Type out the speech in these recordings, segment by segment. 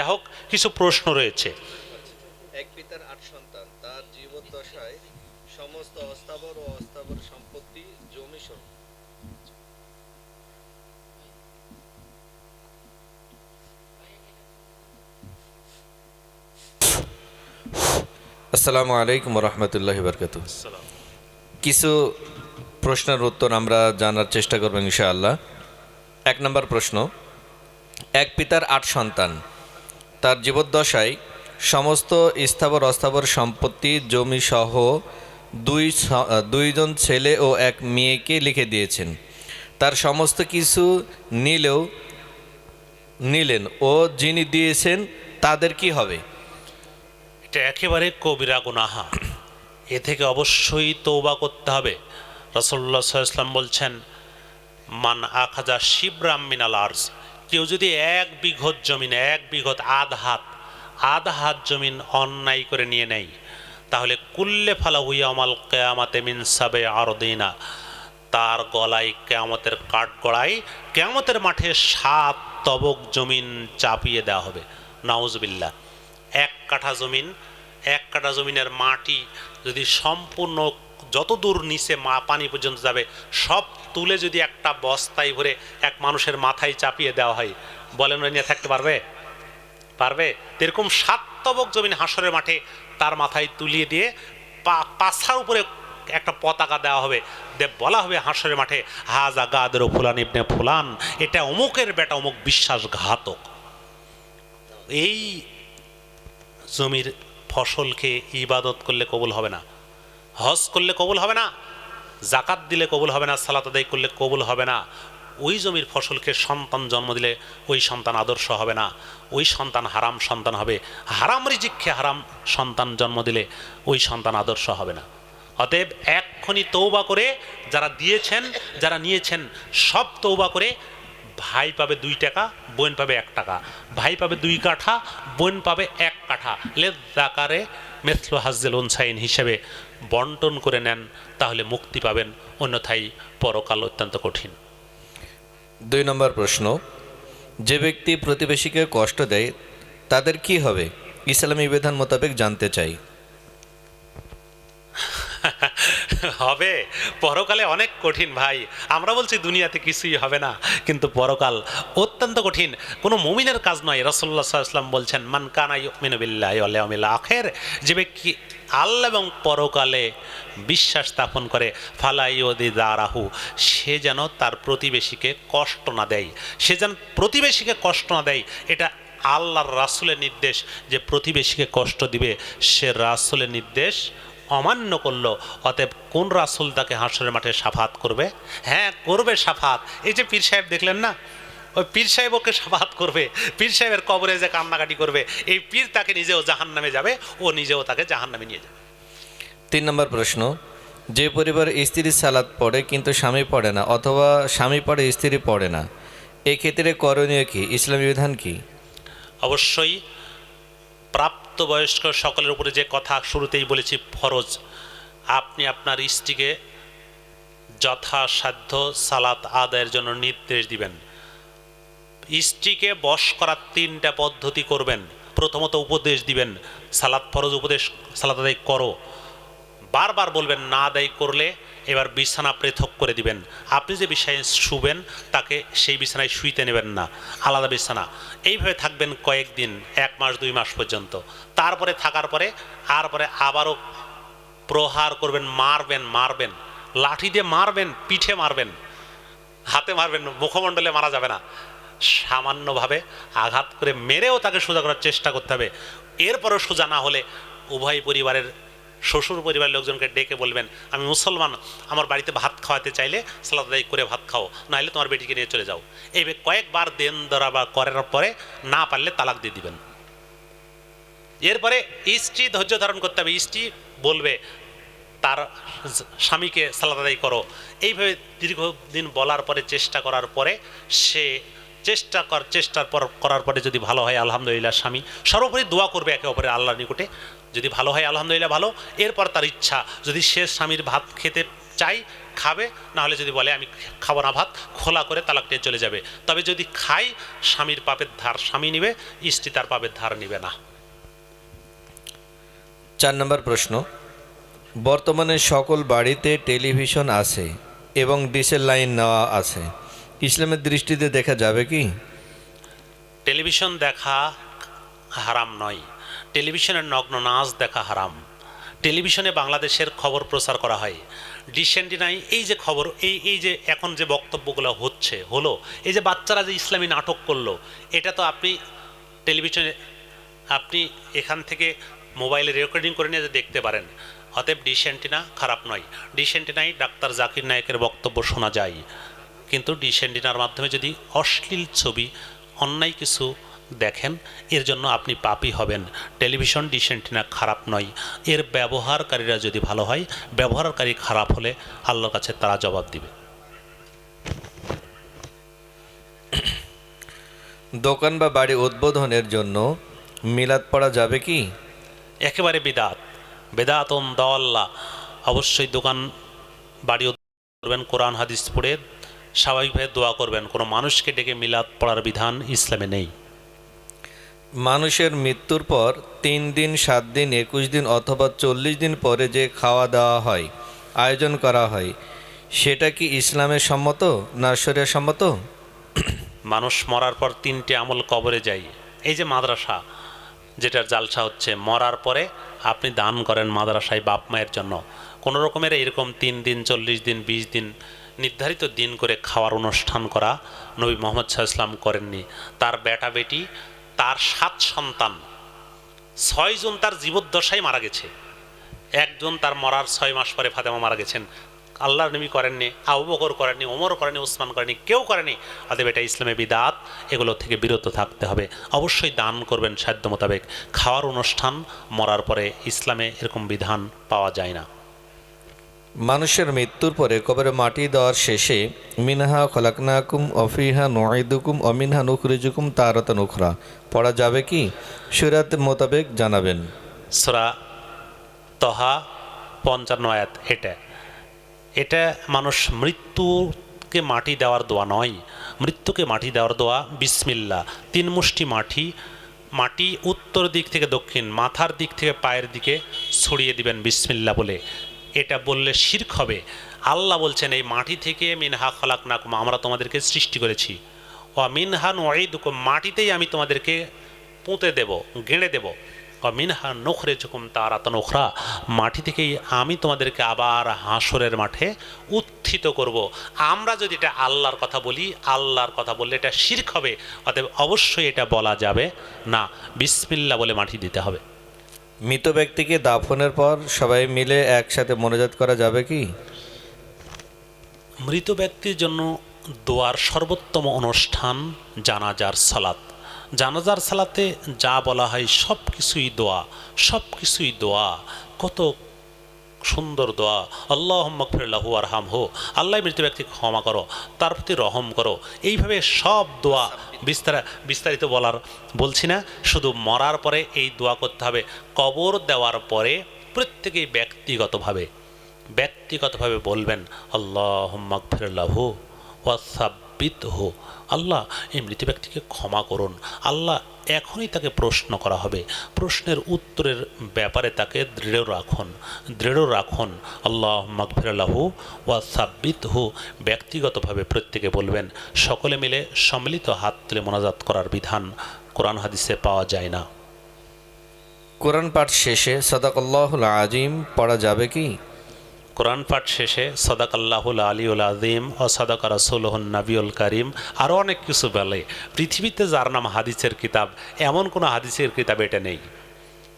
যা হোক, কিছু প্রশ্ন রয়েছে। এক পিতার 8 সন্তান, তার জীবদ্দশায় সমস্ত অস্থাবর ও অস্থাবর সম্পত্তি জমি সহ। আসসালামু আলাইকুম রহমতুল্লাহি বরকাতু। কিছু প্রশ্নের উত্তর আমরা জানার চেষ্টা করব ইনশাআল্লাহ। 1 নম্বর প্রশ্ন, এক পিতার 8 সন্তান, তার জীবদ্দশায় সমস্ত স্থাবর অস্থাবর সম্পত্তি জমি সহ দুইজন ছেলে ও এক মেয়েকে লিখে দিয়েছেন। তার সমস্ত কিছু নিলেন ও যিনি দিয়েছেন তাদের কি হবে? এটা একেবারে কবিরা গুনাহা, এ থেকে অবশ্যই তওবা করতে হবে। রাসূলুল্লাহ সাল্লাল্লাহু আলাইহি ওয়াসাল্লাম বলছেন, মান আখাযা শিবরাম মিনাল আরজ, কেউ যদি 1 বিঘত জমিন, 1 বিঘত আধ হাত জমিন অন্যায় করে নিয়ে নেয়, তাহলে কুল্লে ফালাহু ইয়াউমাল কিয়ামাতি মিন সাবে আরদিনা, তার গলায় কিয়ামতের কাঠ গড়ায় কিয়ামতের মাঠে 7 তবক জমিন চাপিয়ে দেওয়া হবে। নাউজুবিল্লাহ। 1 কাঠা জমিনের মাটি যদি সম্পূর্ণ যত দূর নিচে পানি পর্যন্ত যাবে সব তুলে যদি একটা বস্তায় ভরে এক মানুষের মাথায় চাপিয়ে দেওয়া হয়, বলেন ওই নিয়ে থাকতে পারবে? এরকম 7 তবক জমিন হাসরের মাঠে তার মাথায় তুলিয়ে দিয়ে পাছার উপরে একটা পতাকা দেওয়া হবে, বলা হবে হাসরের মাঠে, হাজা গাদের ফুলান ইবনে ফুলান, এটা অমুকের বেটা অমুক বিশ্বাসঘাতক। এই জমির ফসলকে ইবাদত করলে কবুল হবে না, হজ করলে কবুল হবে না, জাকাত দিলে কবুল হবে না, সালাত আদায় করলে কবুল হবে না। ওই জমির ফসলকে সন্তান জন্ম দিলে ওই সন্তান আদর্শ হবে না, ওই সন্তান হারাম সন্তান হবে। হারাম রিজিককে হারাম সন্তান জন্ম দিলে ওই সন্তান আদর্শ হবে না। অতএব এক্ষুনি তওবা করে, যারা দিয়েছেন যারা নিয়েছেন সব তওবা করে, ভাই পাবে 2 টাকা, বোন পাবে 1 টাকা, ভাই পাবে 2 কাঠা, বোন পাবে 1 কাঠা, লিয-যাকারি মিসলু হাজ্জিল উনসাইন হিসেবে বন্টন করে নেন, তাহলে মুক্তি পাবেন, অন্যথায় পরকাল অত্যন্ত কঠিন। 2 নম্বর প্রশ্ন, যে ব্যক্তি প্রতিবেশীকে কষ্ট দেয় তাদের কি হবে? ইসলামী বিধান মোতাবেক জানতে চাই। হবে, পরকালে অনেক কঠিন ভাই। আমরা বলছি দুনিয়াতে কিছুই হবে না, কিন্তু পরকাল অত্যন্ত কঠিন, কোনো মুমিনের কাজ নয়। রাসূলুল্লাহ সাল্লাল্লাহু আলাইহি ওয়াসাল্লাম বলছেন, মান কানা ইউমিনু বিল্লাহি ওয়াল ইয়াউমিল আখির, যে ব্যক্তি আল্লাহ এবং পরকালে বিশ্বাস স্থাপন করে, ফালা ইউদি জারাহু, সে যেন তার প্রতিবেশীকে কষ্ট না দেয়, সে যেন প্রতিবেশীকে কষ্ট না দেয়। এটা আল্লাহর রাসূলের নির্দেশ যে প্রতিবেশীকে কষ্ট দিবে, সে রাসূলের নির্দেশ অমান্য করলো। অতএব কোন রাসূল তাকে হাসরের মাঠে শাফাত করবে? হ্যাঁ, করবে শাফাত। এই যে পীর সাহেব দেখলেন না, ওই পীর সাহেব ওকে শাফাত করবে, পীর সাহেবের কবরে যে কান্নাকাটি করবে, এই পীর তাকে নিজেও জাহান্নামে যাবে, ও নিজেও তাকে জাহান্নামে নিয়ে যাবে। 3 নম্বর প্রশ্ন, যে পরিবার স্ত্রী সালাত পড়ে কিন্তু স্বামী পড়ে না, অথবা স্বামী পড়ে স্ত্রী পড়ে না, এই ক্ষেত্রে করণীয় কি? ইসলামী বিধান কি? অবশ্যই প্রাপ্তবয়স্ক সকলের উপরে যে কথা শুরুতেই বলেছি ফরজ, আপনি আপনার স্ত্রীকে যথাসাধ্য সালাত আদায়ের জন্য নির্দেশ দিবেন। স্ত্রীকে বশ করার 3টা পদ্ধতি করবেন। প্রথমত উপদেশ দিবেন, সালাত ফরজ, উপদেশ সালাত আদায় করো, বারবার বলবেন, না আদায় করলে এবার বিছানা পৃথক করে দিবেন। আপনি যে বিছানায় শুবেন তাকে সেই বিছানায় শুইতে নেবেন না, আলাদা বিছানা। এইভাবে থাকবেন কয়েকদিন, 1 মাস 2 মাস পর্যন্ত। তারপরে থাকার পরে আবারও প্রহার করবেন, মারবেন, লাঠি দিয়ে মারবেন, পিঠে মারবেন, হাতে মারবেন, মুখমণ্ডলে মারা যাবে না, সামান্যভাবে আঘাত করে মেরেও তাকে সোজা করার চেষ্টা করতে হবে। এরপরও সোজা না হলে উভয় পরিবারের, শ্বশুর পরিবারের লোকজনকে ডেকে বলবেন, আমি মুসলমান, আমার বাড়িতে ভাত খাওয়াতে চাইলে সালাত আদায় করে ভাত খাও, নাহলে তোমার বেটিকে নিয়ে চলে যাও। এইভাবে কয়েকবার দেন দরাবা করার পরে না পারলে তালাক দিয়ে দিবেন। এরপরে স্ত্রী ধৈর্য ধারণ করতে হবে, স্ত্রী বলবে তার স্বামীকে সালাত আদায় করো। এইভাবে দীর্ঘদিন বলার পরে, চেষ্টা করার পরে, সে করার পরে যদি ভালো হয় আলহামদুলিল্লাহ, স্বামী সর্বোপরি দোয়া করবে একে অপরের আল্লাহর নিকটে, যদি ভালো হয় আলহামদুলিল্লাহ ভালো। এরপর তার ইচ্ছা, যদি সে স্বামীর ভাত খেতে চাই খাবে, না হলে যদি বলে আমি খাবো না ভাত, খোলা করে তালাক নিয়ে চলে যাবে। তবে যদি খাই, স্বামীর পাপের ধার স্বামী নিবে, স্ত্রী তার পাপের ধার নিবে না। 4 নম্বর প্রশ্ন, বর্তমানে সকল বাড়িতে টেলিভিশন আছে এবং ডিশের লাইন নেওয়া আছে, ইসলামের দৃষ্টিতে দেখা যাবে কি? টেলিভিশন দেখা হারাম নয়, টেলিভিশনের নগ্ন নাচ দেখা হারাম। টেলিভিশনে বাংলাদেশের খবর প্রচার করা হয়, ডিসেন্টিনাই এই যে খবর, এই যে এখন যে বক্তব্যগুলো হলো, এই যে বাচ্চারা যে ইসলামী নাটক করলো, এটা তো আপনি টেলিভিশনে আপনি এখান থেকে মোবাইলে রেকর্ডিং করে নিয়ে দেখতে পারেন। অতএব ডিসেন্টিনা খারাপ নয়। ডিসেন্টিনাই ডাক্তার জাকির নায়েকের বক্তব্য শোনা যায়, কিন্তু ডিসেন্টিনার মাধ্যমে যদি অশ্লীল ছবি, অন্যায় কিছু দেখেন, এর জন্য আপনি পাপী হবেন। টেলিভিশন ডিসেন্টিনা খারাপ নয়, এর ব্যবহারকারীরা যদি ভালো হয়, ব্যবহারকারী খারাপ হলে আল্লাহর কাছে তারা জবাব দিবে। দোকান বা বাড়ি উদ্বোধনের জন্য মিলাদ পড়া যাবে কি? একেবারে বিদাত, বেদাতন দাল্লাহ। অবশ্যই দোকান বাড়ি করবেন, কোরআন হাদিস পড়ে স্বাভাবিকভাবে দোয়া করবেন, কোনো মানুষকে ডেকে মিলাদ পড়ার বিধান ইসলামে নেই। মানুষের মৃত্যুর পর 3 দিন, 7 দিন, 21 দিন অথবা 40 দিন পরে যে খাওয়া দাওয়া হয়, আয়োজন করা হয়, সেটা কি ইসলামের সম্মত না শরিয়া সম্মত? মানুষ মরার পর 3টে আমল কবরে যায়। এই যে মাদ্রাসা, যেটার জালসা হচ্ছে, মরার পরে আপনি দান করেন মাদ্রাসায় বাপ মায়ের জন্য। কোনো রকমের এরকম 3 দিন, 40 দিন, 20 দিন নির্ধারিত দিন করে খাওয়ার অনুষ্ঠান করা নবী মুহাম্মদ সাল্লাল্লাহু আলাইহি ওয়াসাল্লাম করেননি। তার বেটা বেটি, তার 7 সন্তান, 6 জন তার জীবদ্দশায় মারা গেছে। একজন তার মরার 6 মাস পরে ফাতেমা মারা গেছেন। আল্লাহর নবী করেননি, আবু বকর করেননি, ওমর করেনি, উসমান করেনি, কেউ করেনি। অতএব এটা ইসলামে বিদাত, এগুলো থেকে বিরত থাকতে হবে। অবশ্যই দান করবেন সাধ্য মোতাবেক। খাওয়ার অনুষ্ঠান মরার পরে ইসলামে এরকম বিধান পাওয়া যায় না। মানুষের মৃত্যুর পরে কবরে মাটি দেওয়ার শেষে মিনহা খলাকনাকুম অফিহা নুঈদুকুম অমিনহা নুখরিজুকুম তারাতান উখরা পড়া যাবে কি? শরীয়ত মোতাবেক জানাবেন। সূরা তহা 55 আয়াত। এটা মানুষ মৃত্যুকে মাটি দেওয়ার দোয়া নয়। মৃত্যুকে মাটি দেওয়ার দোয়া বিসমিল্লাহ, 3 মুষ্টি মাটি উত্তর দিক থেকে দক্ষিণ, মাথার দিক থেকে পায়ের দিকে ছড়িয়ে দিবেন বিসমিল্লাহ বলে। এটা বললে শিরক হবে। আল্লাহ বলছেন এই মাটি থেকে মিনহা খলাকনাকুম, আমরা তোমাদেরকে সৃষ্টি করেছি, ও মিনহা নুঈদুকুম, মাটিতেই আমি তোমাদেরকে পুঁতে দেব, গেঁড়ে দেব, ও মিনহা নুখরিজুকুম তারাতান উখরা, মাটি থেকেই আমি তোমাদেরকে আবার হাসরের মাঠে উত্থিত করব। আমরা যদি এটা আল্লাহর কথা বলি, আল্লাহর কথা বললে এটা শিরক হবে। অতএব অবশ্যই এটা বলা যাবে না, বিসমিল্লাহ বলে মাটি দিতে হবে। মৃত ব্যক্তিকে দাফনের পর সবাই মিলে একসাথে মোনাজাত করা যাবে কি? মৃত ব্যক্তির জন্য দোয়ার সর্বোত্তম অনুষ্ঠান জানাজার সালাত। জানাজার সালাতে যা বলা হয় সব কিছুই দোয়া, সব কিছুই দোয়া। কত সুন্দর দোয়া, আল্লাহুম্মা গফির লাহু ওয়ারহামহু, আল্লাহ মৃত ব্যক্তিকে ক্ষমা করো, তার প্রতি রহম করো। এইভাবে সব দোয়া বিস্তারিত বলছি না, শুধু মরার পরে এই দোয়া করতে হবে। কবর দেওয়ার পরে প্রত্যেকেই ব্যক্তিগতভাবে বলবেন আল্লাহুম্মা গফির লাহু ওয়াসাব্বিতহু, আল্লাহ এই মৃত ব্যক্তিকে ক্ষমা করুন। আল্লাহ এখনই তাকে প্রশ্ন করা হবে, প্রশ্নের উত্তরের ব্যাপারে তাকে দৃঢ় রাখুন। আল্লাহুম্মা গফির লাহু ওয়াসাব্বিতহু, ব্যক্তিগতভাবে প্রত্যেকে বলবেন। সকলে মিলে সম্মিলিত হাত তুলে মোনাজাত করার বিধান কোরআন হাদিসে পাওয়া যায় না। কোরআন পাঠ শেষে সাদাকাল্লাহুল আযীম পড়া যাবে কি? কোরআন পাঠ শেষে সাদাকাল্লাহুল আলিউল আযীম ও সাদাকা রাসূলুহুন নাবিউল কারীম, আরও অনেক কিছু বলে। পৃথিবীতে যার নাম হাদিসের কিতাব, এমন কোনো হাদিসের কিতাব এটা নেই।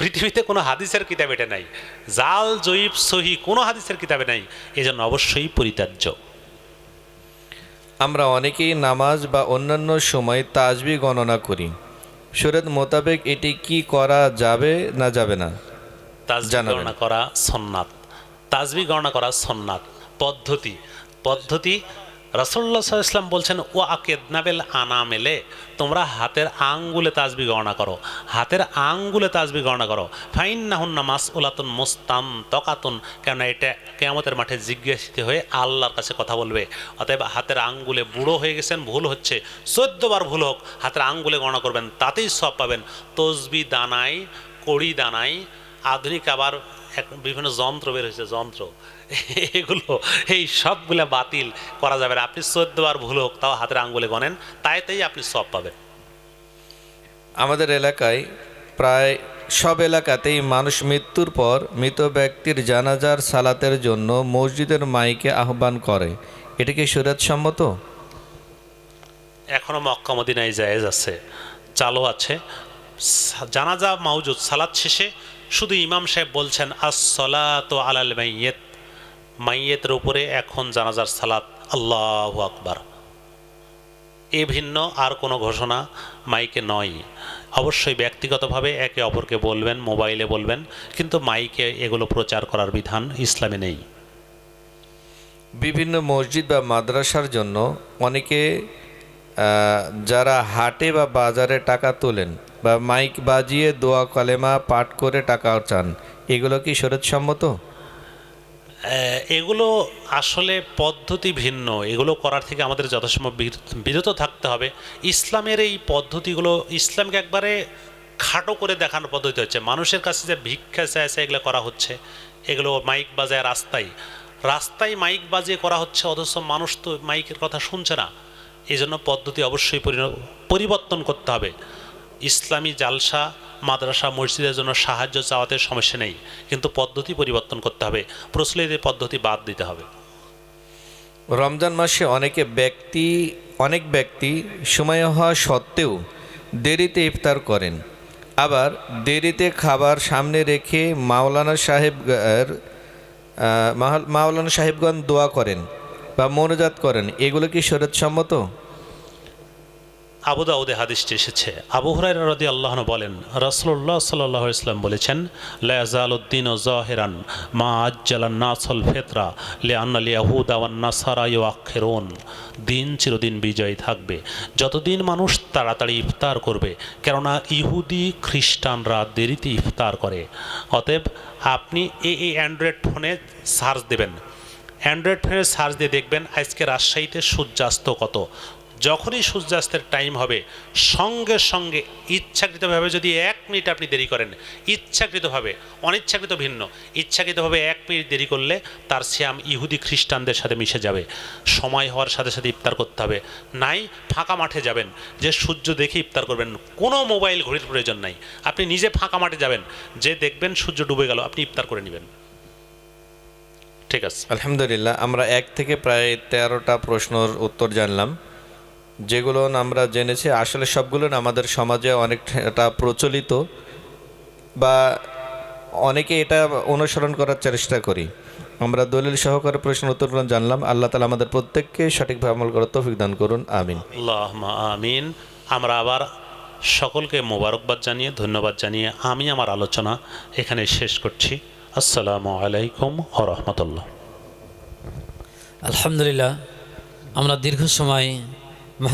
পৃথিবীতে কোনো হাদিসের কিতাব এটা নাই, জাল জয়ীব সহি কোনো হাদিসের কিতাবে নাই। এজন্য অবশ্যই পরিত্যাজ্য। আমরা অনেকেই নামাজ বা অন্যান্য সময় তাসবিহ গণনা করি, শরীয়ত মোতাবেক এটি কি করা যাবে না যাবে না? তাসবিহ গণনা করা সুন্নাত, তাসবিহ গণনা করা সুন্নাত। পদ্ধতি রাসূলুল্লাহ সাল্লাল্লাহু আলাইহি ওয়াসাল্লাম বলছেন ও আকেদনাবেল আনামেলে, তোমরা হাতের আঙ্গুলে তাসবিহ গণনা করো, হাতের আঙ্গুলে তাসবিহ গণনা করো। ফাইন্নাহুন্না মাসউলাতুন মুস্তানতাকাতুন, কেন এটা কিয়ামতের মাঠে জিজ্ঞাসিত হয়ে আল্লাহর কাছে কথা বলবে। অতএব হাতের আঙ্গুলে বুড়ো হয়ে গেছেন, ভুল হচ্ছে, 14 বার ভুল হোক হাতের আঙ্গুলে গণনা করবেন, তাতেই সব পাবেন। তসবিহ দানাই, কড়ি দানাই, আধুনিক আবার বিভিন্ন যন্ত্র বের হয়েছে, যন্ত্র, এগুলো এই সবগুলো বাতিল করা যাবে না। আপনি 14 বার ভুল হোক তাও হাতের আঙ্গুলে গণেন, তাইতেই আপনি সব পাবেন। আমাদের এলাকায় প্রায় সব এলাকাতেই মানুষ মৃত্যুর পর মৃত ব্যক্তির জানাজার সালাতের জন্য মসজিদের মাইকে আহ্বান করে, এটা কি শরীয়ত সম্মত? এখনো মক্কা মদিনায় জায়েজ আছে, চালু আছে। জানাজা মাউজুদ, সালাত শেষে শুধু ইমাম সাহেব বলছেন আসসালাতু আলাল মাইয়িত, মাইয়েতের উপরে এখন জানাজার সালাত, আল্লাহু আকবার। এ ভিন্ন আর কোনো ঘোষণা মাইকে নয়। অবশ্যই ব্যক্তিগতভাবে একে অপরকে বলবেন, মোবাইলে বলবেন, কিন্তু মাইকে এগুলো প্রচার করার বিধান ইসলামে নেই। বিভিন্ন মসজিদ বা মাদ্রাসার জন্য অনেকে যারা হাটে বা বাজারে টাকা তোলেন বা মাইক বাজিয়ে দোয়া কালেমা পাঠ করে টাকা চান, এগুলো কি শরীয়ত সম্মত? এগুলো আসলে পদ্ধতি ভিন্ন, এগুলো করার থেকে আমাদের যথাসম্ভব বিরত থাকতে হবে। ইসলামের এই পদ্ধতিগুলো ইসলামকে একবারে খাটো করে দেখানোর পদ্ধতি হচ্ছে। মানুষের কাছে যে ভিক্ষা চাইছে এগুলো করা হচ্ছে, এগুলো মাইক বাজায় রাস্তায় রাস্তায় মাইক বাজিয়ে করা হচ্ছে, অথচ মানুষ তো মাইকের কথা শুনছে না। এই জন্য পদ্ধতি অবশ্যই পরিবর্তন করতে হবে। ইসলামী জালসা, মাদ্রাসা, মসজিদের জন্য সাহায্য চাওয়াতে সমস্যা নেই, কিন্তু পদ্ধতি পরিবর্তন করতে হবে, প্রচলিত পদ্ধতি বাদ দিতে হবে। রমজান মাসে অনেক ব্যক্তি সময় হওয়া সত্ত্বেও দেরিতে ইফতার করেন, আবার দেরিতে খাবার সামনে রেখে মাওলানা সাহেবগণ দোয়া করেন বা মোনাজাত করেন, এগুলো কি শরীয়ত সম্মত? আবু দাউদে হাদিসটি এসেছে। আবু হুরায়রা রাদিয়াল্লাহু আনহু বলেন, রাসূলুল্লাহ সাল্লাল্লাহু আলাইহি ওয়াসাল্লাম বলেছেন, লা ইয়াজালুদ্দীনু যাহিরান মা আজ্জালান নাসুল ফিতরা লিআন্নাল ইয়াহুদা ওয়ান নাসারা ইউআখিরুন। দিন চিরদিন বিজয়ী থাকবে যতদিন মানুষ তাড়াতাড়ি ইফতার করবে, কেননা ইহুদি খ্রিস্টানরা দেরিতে ইফতার করে। অতএব আপনি এই অ্যান্ড্রয়েড ফোনে সার্চ দেবেন, অ্যান্ড্রয়েড ফোনে সার্চ দিয়ে দেখবেন আজকে রাজশাহীতে সূর্যাস্ত কত। যখনই সূর্যাস্তের টাইম হবে সঙ্গে সঙ্গে ইচ্ছাকৃতভাবে যদি 1 মিনিট আপনি দেরি করেন, ইচ্ছাকৃতভাবে, অনিচ্ছাকৃত ভিন্ন, ইচ্ছাকৃতভাবে 1 মিনিট দেরি করলে তার সিয়াম ইহুদি খ্রিস্টানদের সাথে মিশে যাবে। সময় হওয়ার সাথে সাথে ইফতার করতে হবে। নাই ফাঁকা মাঠে যাবেন, যে সূর্য দেখে ইফতার করবেন, কোনো মোবাইল ঘড়ির প্রয়োজন নাই। আপনি নিজে ফাঁকা মাঠে যাবেন, যে দেখবেন সূর্য ডুবে গেল, আপনি ইফতার করে নেবেন। ঠিক আছে, আলহামদুলিল্লাহ, আমরা 1 থেকে প্রায় 13টা প্রশ্নের উত্তর জানলাম, যেগুলো আমরা জেনেছি আসলে সবগুলো আমাদের সমাজে অনেকটা প্রচলিত বা অনেকে এটা অনুসরণ করার চেষ্টা করি। আমরা দলিল সহকারে প্রশ্ন উত্তরগুলো জানলাম। আল্লাহ তাআলা আমাদের প্রত্যেককে সঠিকভাবে আমল করার তৌফিক দান করুন, আমিন। আল্লাহুম্মা আমিন। আমরা আবার সকলকে মোবারকবাদ জানিয়ে, ধন্যবাদ জানিয়ে আমি আমার আলোচনা এখানে শেষ করছি। আসসালামু আলাইকুম ওয়া রাহমাতুল্লাহ। আলহামদুলিল্লাহ, আমরা দীর্ঘ সময়